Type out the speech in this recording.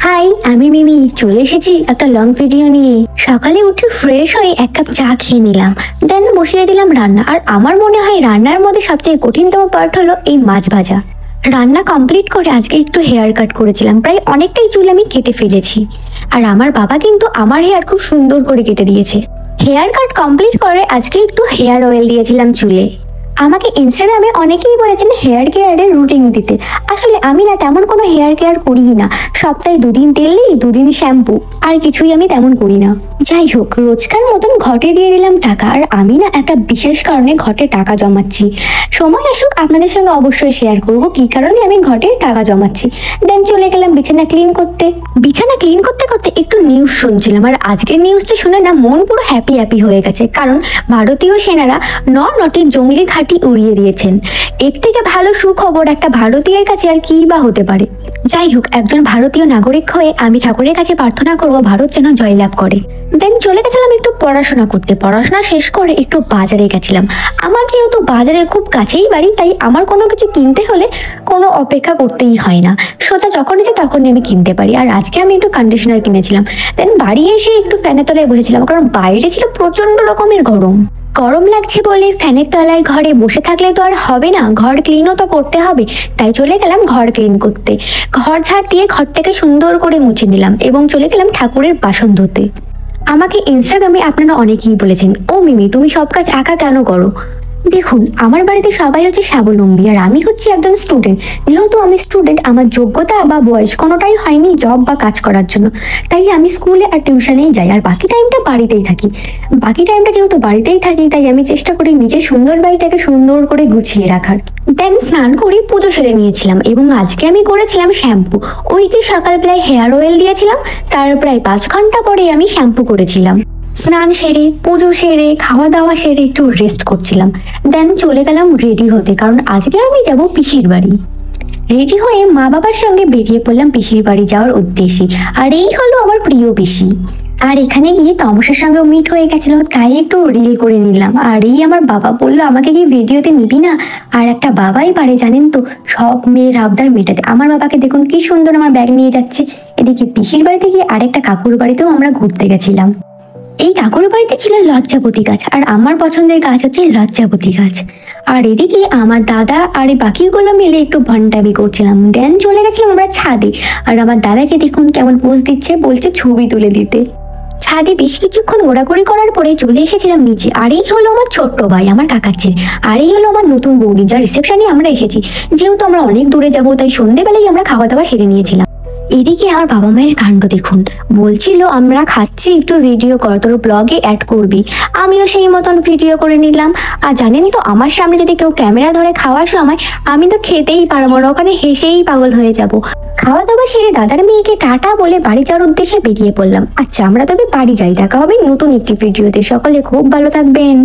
High, আমি মিমি চলে এসেছি একটা লং ভিডিও নিয়ে। সকালে উঠে ফ্রেশ হয়ে এক কাপ চা খেয়ে নিলাম, দেন বসিয়ে দিলাম রান্না। আর আমার মনে হয় রান্নার মধ্যে সবথেকে কঠিনতম পার্ট হলো এই মাছ ভাজা। রান্না কমপ্লিট করে আজকে একটু হেয়ার কাট করেছিলাম, প্রায় অনেকটাই চুল আমি কেটে ফেলেছি। আর আমার বাবা কিন্তু আমার হেয়ার খুব সুন্দর করে কেটে দিয়েছে। হেয়ার কাট কমপ্লিট করে আজকে একটু হেয়ার অয়েল দিয়েছিলাম চুলে। আমাকে ইনস্টাগ্রামে অনেকেই বলেছেন হেয়ার কেয়ারের রুটিন দিতে। আসলে আমি না তেমন কোনো হেয়ার কেয়ার করি না, সপ্তাহে দুদিন তেল দিই, দুদিন শ্যাম্পু, আর কিছুই আমি তেমন করি না। যাই হোক, রোজকার মতন ঘটে দিয়ে দিলাম টাকা। আর আমি না একটা বিশেষ কারণে ঘটে টাকা জমাচ্ছি। সময় আসুক আপনাদের সঙ্গে অবশ্যই শেয়ার করবো কি কারণে আমি ঘটে টাকা জমাচ্ছি। দেন চলে গেলাম বিছানা ক্লিন করতে। বিছানা ক্লিন করতে করতে একটু নিউজ শুনছিলাম, আর আজকের নিউজটা শুনে না মন পুরো হ্যাপি হ্যাপি হয়ে গেছে। কারণ ভারতীয় সেনারা নটির জঙ্গলি ঘাঁটি উড়িয়ে দিয়েছেন। এর থেকে ভালো সুখবর একটা ভারতীয়ের কাছে আর কি বা হতে পারে। যাই হোক, একজন ভারতীয় নাগরিক হয়ে আমি ঠাকুরের কাছে প্রার্থনা করব ভারত যেন জয়লাভ করে। দেন চলে গেছিলাম একটু পড়াশোনা করতে। পড়াশোনা শেষ করে একটু বাজারে গেছিলাম। আমার যেহেতু বাজারের খুব কাছেই বাড়ি, তাই আমার কোনো কিছু কিনতে হলে কোনো অপেক্ষা করতেই হয় না, সোজা যখন ইচ্ছে তখনই আমি কিনতে পারি। আর আজকে আমি একটু কন্ডিশনার কিনেছিলাম। দেন বাড়ি এসে একটু ফ্যানের তলায় বসেছিলাম, কারণ বাইরে ছিল প্রচন্ড রকমের গরম। গরম লাগছে বলে ফ্যানের তলায় ঘরে বসে থাকলে তো আর হবে না, ঘর ক্লিনও তো করতে হবে। তাই চলে গেলাম ঘর ক্লিন করতে। ঘর ঝাড় দিয়ে ঘরটাকে সুন্দর করে মুছে নিলাম এবং চলে গেলাম ঠাকুরের বাসন ধুতে। আমাকে ইনস্টাগ্রামে আপনারা অনেকেই বলেছেন, ও মিমি তুমি সব কাজ একা কেন করো? দেখুন, আমার বাড়িতে সবাই হচ্ছে স্বাবলম্বী, আর আমি হচ্ছি একজন স্টুডেন্ট। যেহেতু আমি স্টুডেন্ট, আমার যোগ্যতা বা বয়স কোনোটাই হয়নি জব বা কাজ করার জন্য, তাই আমি স্কুলে আর টিউশনেই যাই, আর বাকি টাইমটা বাড়িতেই থাকি। বাকি টাইমটা যেহেতু বাড়িতেই থাকি, তাই আমি চেষ্টা করি নিজের সুন্দর বাড়িটাকে সুন্দর করে গুছিয়ে রাখার। দেন স্নান করে পুজো সেরে নিয়েছিলাম এবং আজকে আমি করেছিলাম শ্যাম্পু। ওই যে সকালবেলায় হেয়ার অয়েল দিয়েছিলাম, তার প্রায় 5 ঘন্টা পরে আমি শ্যাম্পু করেছিলাম। স্নান সেরে পুজো সেরে খাওয়া দাওয়া সেরে একটু রেস্ট করছিলাম। দেন চলে গেলাম রেডি হতে, কারণ আজকে আমি যাব পিসির বাড়ি। রেডি হয়ে মা বাবার সঙ্গে বেরিয়ে পড়লাম পিসির বাড়ি যাওয়ার উদ্দেশ্যে। আর এই হলো আমার প্রিয় পিসি। আর এখানে গিয়ে তমসের সঙ্গেও মিট হয়ে গেছিল, তাই একটু রিল করে নিলাম। আর এই আমার বাবা বললো আমাকে কি ভিডিওতে নিবি না? আর একটা বাবাই পারে জানেন তো সব মেয়ের আবদার মেটাতে। আমার বাবাকে দেখুন কি সুন্দর আমার ব্যাগ নিয়ে যাচ্ছে। এদিকে পিসির বাড়িতে গিয়ে আরেকটা কাকুর বাড়িতেও আমরা ঘুরতে গেছিলাম। এই কাকুর বাড়িতে ছিল লজ্জাপতি গাছ, আর আমার পছন্দের গাছ হচ্ছে লজ্জাপতি গাছ। আর এদিকে আমার দাদা আর এই বাকিগুলো মিলে একটু ভণ্ডামি করছিলাম। দেন চলে গেছিলাম আমরা ছাদে। আর আমার দাদাকে দেখুন কেমন পোজ দিচ্ছে, বলছে ছবি তুলে দিতে। ছাদে বেশ কিছুক্ষণ ঘোরাঘুরি করার পরে চলে এসেছিলাম নিচে। আর এই হলো আমার ছোট্ট ভাই, আমার কাকার ছেলে। আর এই হলো আমার নতুন বৌদি, যার রিসেপশনে আমরা এসেছি। যেহেতু আমরা অনেক দূরে যাবো, তাই সন্ধেবেলায় আমরা খাওয়া দাওয়া সেরে নিয়েছিলাম। এদিকে আমার বাবা মায়ের কাণ্ড দেখুন, বলছিল আমরা খাচ্ছি একটু ভিডিও কর, তোর ব্লগে অ্যাড করবি। আমিও সেই মতন ভিডিও করে নিলাম। আর জানেন তো, আমার সামনে যদি কেউ ক্যামেরা ধরে খাওয়ার সময়, আমি তো খেতেই পারবো না, ওখানে হেসেই পাগল হয়ে যাব। খাওয়া দাওয়া সেরে দাদার মেয়েকে টাটা বলে বাড়ি যাওয়ার উদ্দেশ্যে বেরিয়ে পড়লাম। আচ্ছা, আমরা তবে বাড়ি যাই, দেখা হবে নতুন একটি ভিডিওতে। সকলে খুব ভালো থাকবেন।